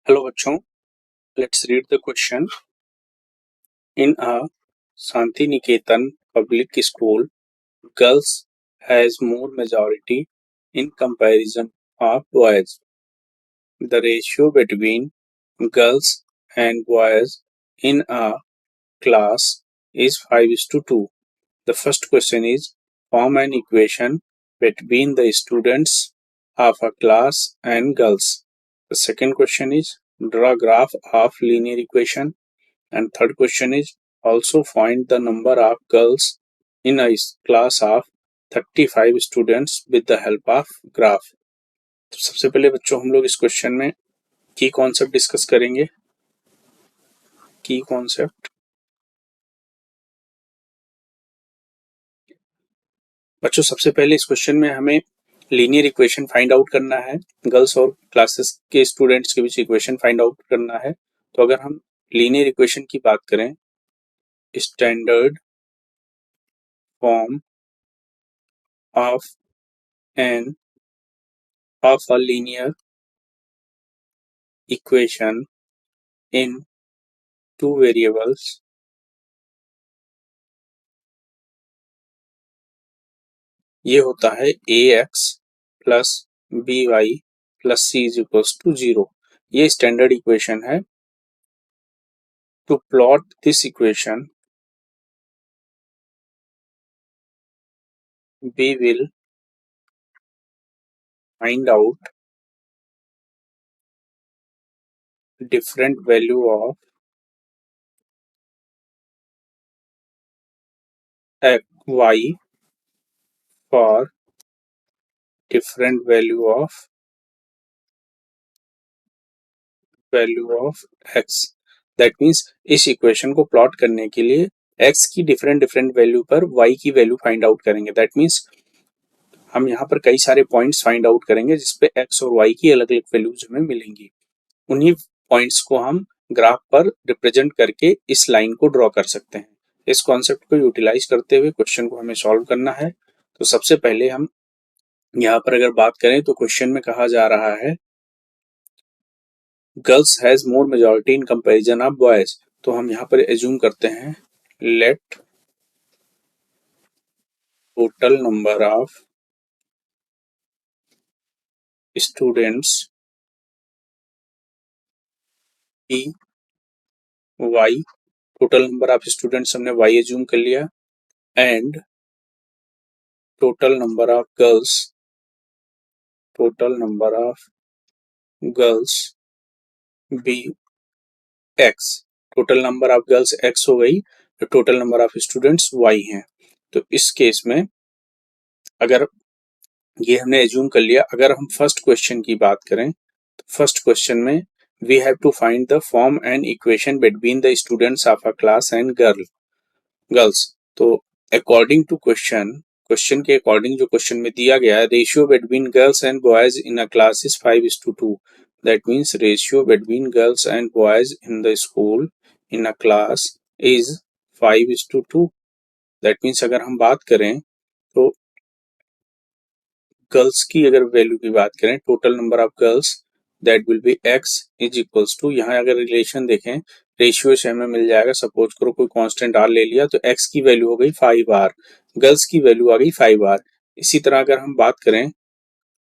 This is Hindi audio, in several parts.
हेलो बच्चों, let's read the question. In a Shanti Niketan public school, girls has more majority in comparison of boys. The ratio between girls and boys in a class is 5:2. The first question is, form an equation between the students of a class and girls. The second question is, draw a graph of linear equation. And third question is, also find the number of girls in a class of 35 students with the help of graph. तो सबसे पहले बच्चों हम लोग इस क्वेश्चन में की कॉन्सेप्ट डिस्कस करेंगे। की कॉन्सेप्ट बच्चों, सबसे पहले इस क्वेश्चन में हमें लीनियर इक्वेशन फाइंड आउट करना है। गर्ल्स और क्लासेस के स्टूडेंट्स के बीच इक्वेशन फाइंड आउट करना है। तो अगर हम लीनियर इक्वेशन की बात करें, standard form of an of a linear equation in two variables ये होता है a x plus b y plus c is equals to 0। ये स्टैंडर्ड इक्वेशन है। To plot this equation we will find out different value of x, y for different value of x. That means इस इक्वेशन को प्लॉट करने के लिए x की डिफरेंट वैल्यू पर y की वैल्यू फाइंड आउट करेंगे। दैट मीन्स हम यहाँ पर कई सारे पॉइंट्स फाइंड आउट करेंगे जिसपे x और y की अलग अलग वैल्यूज हमें मिलेंगी। उन्हीं पॉइंट्स को हम ग्राफ पर रिप्रेजेंट करके इस लाइन को ड्रॉ कर सकते हैं। इस कॉन्सेप्ट को यूटिलाइज करते हुए क्वेश्चन को हमें सॉल्व करना है। तो सबसे पहले हम यहाँ पर अगर बात करें तो क्वेश्चन में कहा जा रहा है girls has more majority in comparison of boys. तो हम यहाँ पर एज्यूम करते हैं, let total number of students be Y. Total number of students हमने वाई एज्यूम कर लिया, and total number of girls be X. Total number of girls X हो गई, तो total number of students Y हैं। तो इस केस में अगर ये हमने एज्यूम कर लिया, अगर हम फर्स्ट क्वेश्चन की बात करें तो फर्स्ट क्वेश्चन में we have to find the form and equation between the students of a class and girls. तो अकॉर्डिंग टू क्वेश्चन के अकॉर्डिंग जो क्वेश्चन में दिया गया है, ratio between girls and boys in a class is 5:2। That means ratio between girls and boys in the school in a class is 5:2। That means अगर हम बात करें तो गर्ल्स की अगर वैल्यू की बात करें, total number of girls that will be X is equals to, यहाँ अगर रिलेशन देखें रेशियो से हमें मिल जाएगा। सपोज करो कोई कांस्टेंट आर ले लिया तो एक्स की वैल्यू हो गई 5r, गर्ल्स की वैल्यू आ गई 5r। इसी तरह अगर हम बात करें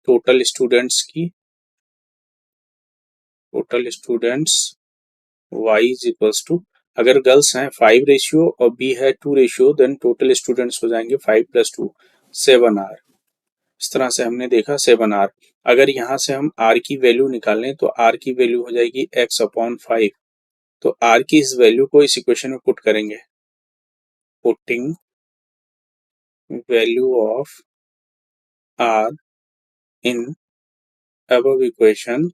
टोटल स्टूडेंट्स की, total students y is equals to, अगर गर्ल्स हैं 5 रेशियो और बी है 2 रेशियो, देन टोटल स्टूडेंट्स हो जाएंगे 5 + 2 7r। इस तरह से हमने देखा 7r। अगर यहाँ से हम r की वैल्यू निकालें तो r की वैल्यू हो जाएगी x/5। तो r की इस वैल्यू को इस इक्वेशन में पुट करेंगे। Putting value of r in above equation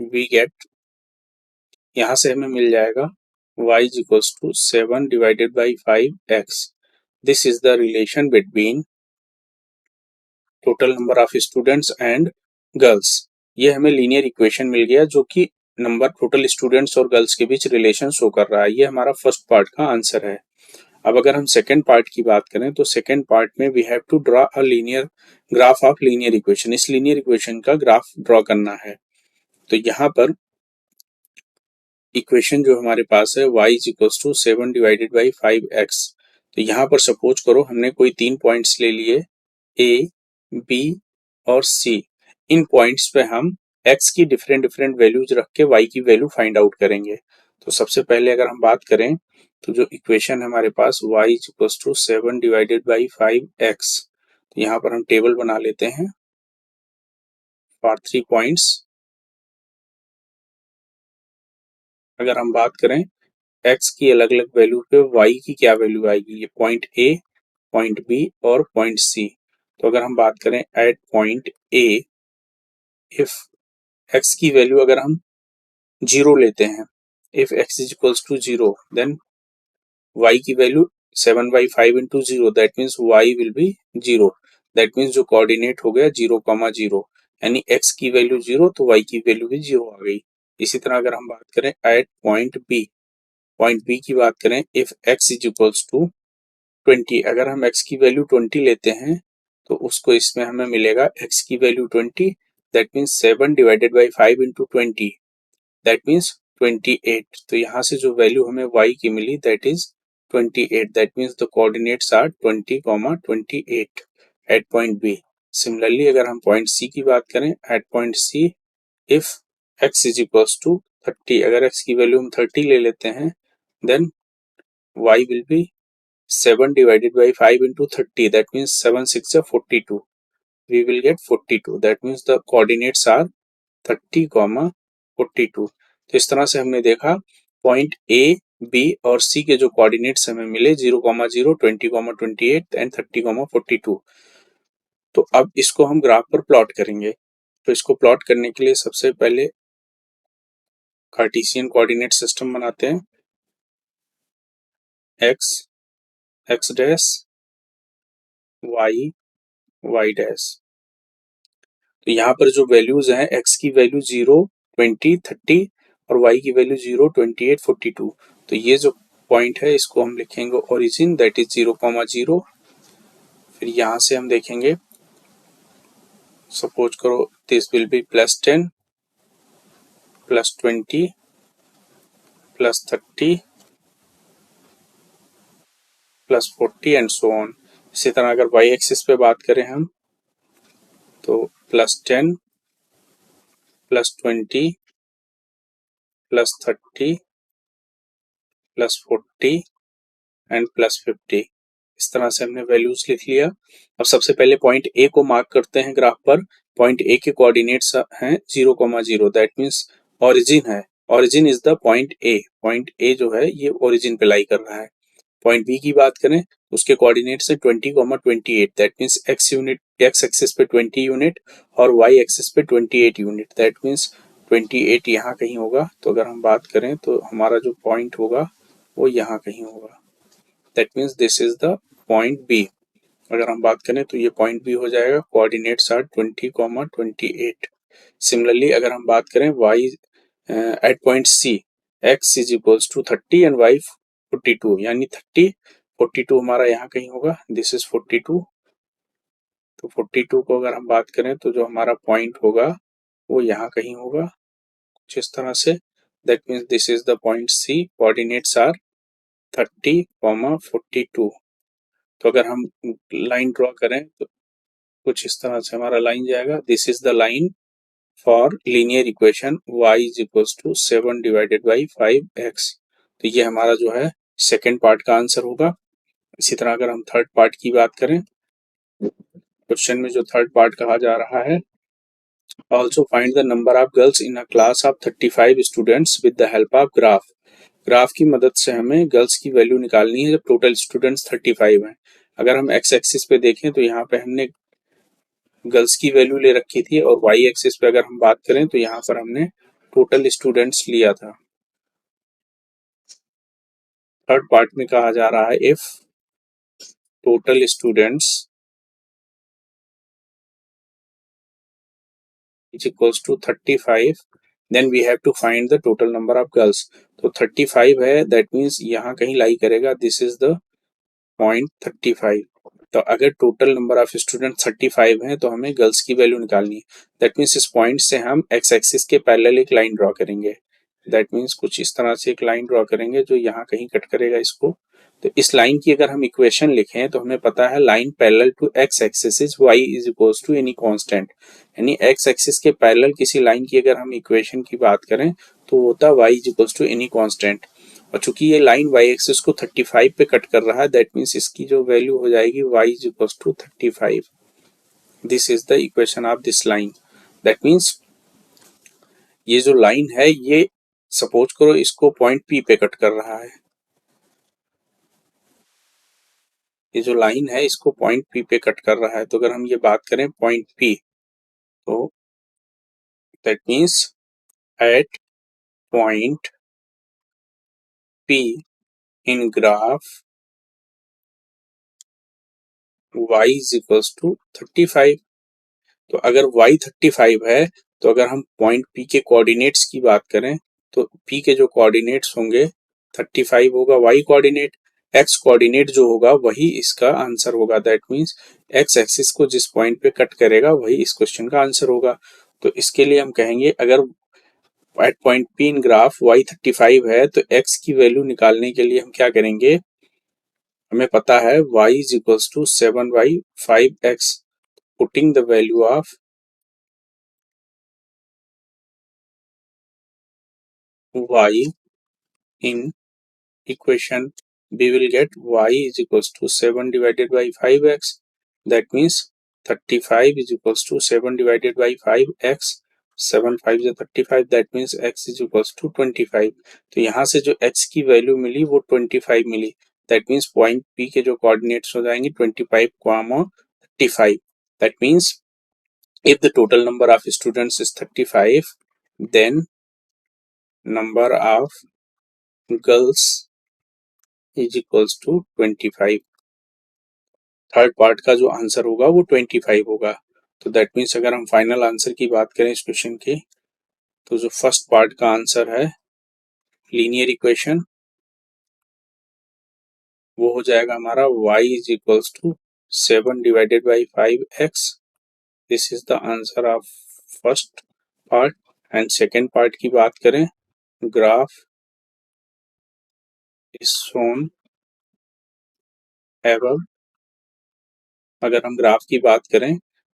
we get, यहाँ से हमें मिल जाएगा y is equals to 7 divided by 5x। This is the relation between total number of students and girls. ये हमें लीनियर इक्वेशन मिल गया जो कि नंबर टोटल स्टूडेंट्स और गर्ल्स के बीच रिलेशन शो कर रहा है। ये हमारा फर्स्ट पार्ट का आंसर है। अब अगर हम सेकेंड पार्ट की बात करें तो सेकेंड पार्ट में we have to draw a linear graph of linear equation. इस लीनियर इक्वेशन का ग्राफ ड्रॉ करना है। तो यहाँ पर इक्वेशन जो हमारे पास है y is equals to 7 divided by 5x। तो यहाँ पर सपोज करो हमने कोई 3 पॉइंट्स ले लिए a, b और c। इन पॉइंट्स पे हम x की डिफरेंट डिफरेंट वैल्यूज रख के y की वैल्यू फाइंड आउट करेंगे। तो सबसे पहले अगर हम बात करें तो जो इक्वेशन है हमारे पास y is equals to 7 divided by 5x। तो यहाँ पर हम टेबल बना लेते हैं फॉर 3 पॉइंट्स। अगर हम बात करें x की अलग अलग वैल्यू पे y की क्या वैल्यू आएगी, ये पॉइंट a, पॉइंट b और पॉइंट c। तो अगर हम बात करें at point a, if x की वैल्यू अगर हम 0 लेते हैं, if x is equals to 0 then y की value 7/5 into 0 that means y will be 0। That means जो कोऑर्डिनेट हो गया 0,0, यानी x की वैल्यू 0 तो y की वैल्यू भी 0 आ गई। इसी तरह अगर हम बात करें at point b, point B की बात करें, if x is equals to 20, अगर हम x की वैल्यू 20 लेते हैं तो उसको इसमें हमें मिलेगा x की value 20, that means 7 divided by 5 into 20 that means 28। तो यहाँ से जो वैल्यू हमें y की मिली that is 28। That means the coordinates are 20,28 at point B. Similarly अगर हम पॉइंट सी की बात करें, at point C if x is equals to 30, अगर x की वैल्यू हम 30 ले लेते हैं then y will be 7 divided by 5 into 30, that means 7 6 are 42, we will get 42, that means the coordinates are 30, 42। तो इस तरह से हमने देखा पॉइंट ए, बी और सी के जो कोऑर्डिनेट्स हमें मिले 0,0, 20,28 एंड 30,42। तो अब इसको हम ग्राफ पर प्लॉट करेंगे। तो इसको प्लॉट करने के लिए सबसे पहले कार्टेशियन कोऑर्डिनेट सिस्टम बनाते हैं, x, x dash, y, y dash. तो यहाँ पर जो वैल्यूज हैं, x की वैल्यू 0, 20, 30 और y की वैल्यू 0, 28, 42। तो ये जो पॉइंट है इसको हम लिखेंगे ओरिजिन, दैट इज 0,0। फिर यहाँ से हम देखेंगे सपोज करो this will be +10, +20, +30, +40 and so on. इसी तरह अगर y एक्सिस पे बात करें हम तो +10, +20, +30, +40 एंड +50। इस तरह से हमने वैल्यूज लिख लिया। अब सबसे पहले पॉइंट ए को मार्क करते हैं ग्राफ पर। पॉइंट ए के कोऑर्डिनेट्स हैं 0,0, दैट मींस ओरिजिन है, origin is the point A. Point A जो है ये ओरिजिन पे लाई कर रहा है। पॉइंट बी की बात करें उसके कोऑर्डिनेट्स है 20,28, दैट मींस एक्स एक्सिस पे 20 यूनिट और वाई एक्सिस पे 28 यूनिट, दैट मींस 28 यहाँ कहीं होगा। तो अगर हम बात करें तो हमारा जो पॉइंट होगा वो यहाँ कहीं होगा, that means this is the point B. अगर हम बात करें तो ये पॉइंट बी हो जाएगा, कोऑर्डिनेट्स आर 20,28। सिमिलरली अगर हम बात करें y at point C, x is equals to 30 and y 42, यानी 30, 42 हमारा यहाँ कहीं होगा, दिस इज 42। तो 42 को अगर हम बात करें तो जो हमारा पॉइंट होगा वो यहाँ कहीं होगा कुछ इस तरह से, that means this is the point C, coordinates are 30, 42। तो अगर हम लाइन ड्रॉ करें तो कुछ इस तरह से हमारा लाइन जाएगा, this is the line for linear equation y is equals to 7 divided by 5x। तो ये हमारा जो है सेकेंड पार्ट का आंसर होगा। इसी तरह अगर हम थर्ड पार्ट की बात करें, क्वेश्चन में जो थर्ड पार्ट कहा जा रहा है, also find the number of girls in a class of 35 students with the help of graph. Graph की मदद से हमें गर्ल्स की वैल्यू निकालनी है जब टोटल स्टूडेंट्स 35 हैं। अगर हम एक्स एक्सिस पे देखें तो यहाँ पे हमने गर्ल्स की वैल्यू ले रखी थी और वाई एक्सिस पे अगर हम बात करें तो यहाँ पर हमने टोटल स्टूडेंट्स लिया था। थर्ड पार्ट में कहा जा रहा है if total students is equals to 35 then we have to find the total number of girls. तो 35 है, दैट मीन्स यहाँ कहीं लाई करेगा, दिस इज द पॉइंट 35। तो अगर टोटल नंबर ऑफ स्टूडेंट 35 हैं तो हमें गर्ल्स की वैल्यू निकालनी है। दैट मीन्स इस पॉइंट से हम एक्स एक्सिस के पैरेलल एक लाइन ड्रॉ करेंगे। दैट मीन्स कुछ इस तरह से एक लाइन ड्रॉ करेंगे जो यहाँ कहीं कट करेगा इसको। तो इस लाइन की अगर हम इक्वेशन लिखें तो हमें पता है line parallel to X axis is Y is equals to any constant. यानी एक्स एक्सिस के पैरेलल किसी लाइन की अगर हम इक्वेशन की बात करें तो होता है Y is equals to any constant. और चूंकि ये लाइन वाई एक्सिस को 35 पे कट कर रहा है, दैट मीन्स इसकी जो वैल्यू हो जाएगी Y is equals to 35। This is the equation of this line. That means ये जो लाइन है ये सपोज करो इसको पॉइंट पी पे कट कर रहा है। ये जो लाइन है इसको पॉइंट पी पे कट कर रहा है। तो अगर हम ये बात करें पॉइंट पी, तो that means at point P in graph y is equals to 35। तो अगर y 35 है तो अगर हम पॉइंट P के कोऑर्डिनेट्स की बात करें तो P के जो कोऑर्डिनेट्स होंगे 35 होगा y कोऑर्डिनेट, x कोऑर्डिनेट जो होगा वही इसका आंसर होगा। दैट मीन्स x एक्सिस को जिस पॉइंट पे कट करेगा वही इस क्वेश्चन का आंसर होगा। तो इसके लिए हम कहेंगे अगर एट पॉइंट P इन ग्राफ y 35 है तो x की वैल्यू निकालने के लिए हम क्या करेंगे, हमें पता है y is equals to 7/5x। Putting the value of y in equation, we will get y is equals to 7 divided by 5x. That means 35 is equals to 7 divided by 5x. 7 5 is 35, that means x is equals to 25। तो यहाँ से जो x की वैल्यू मिली वो 25 मिली। दैट मीन्स पॉइंट P के जो कोऑर्डिनेट्स हो जाएंगे 25, 35। That means if the total number of students is 35, then number of girls is equals to 25। Third part का जो आंसर होगा वो 25 होगा। तो दैट मीन्स अगर हम फाइनल आंसर की बात करें इस क्वेश्चन की, तो जो फर्स्ट पार्ट का आंसर है लीनियर इक्वेशन वो हो जाएगा हमारा y is equals to 7 divided by 5x। This is the answer of first part. And second part की बात करें, ग्राफ इज शोन एबव। अगर हम ग्राफ की बात करें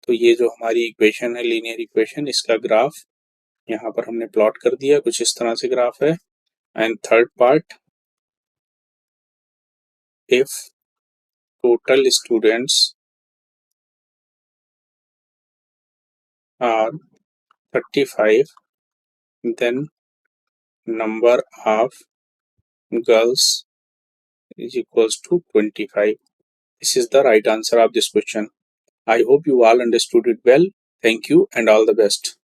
तो ये जो हमारी इक्वेशन है लीनियर इक्वेशन, इसका ग्राफ यहाँ पर हमने प्लॉट कर दिया, कुछ इस तरह से ग्राफ है। And third part, if total students are 35 then number of girls is equals to 25। This is the right answer of this question. I hope you all understood it well. Thank you and all the best.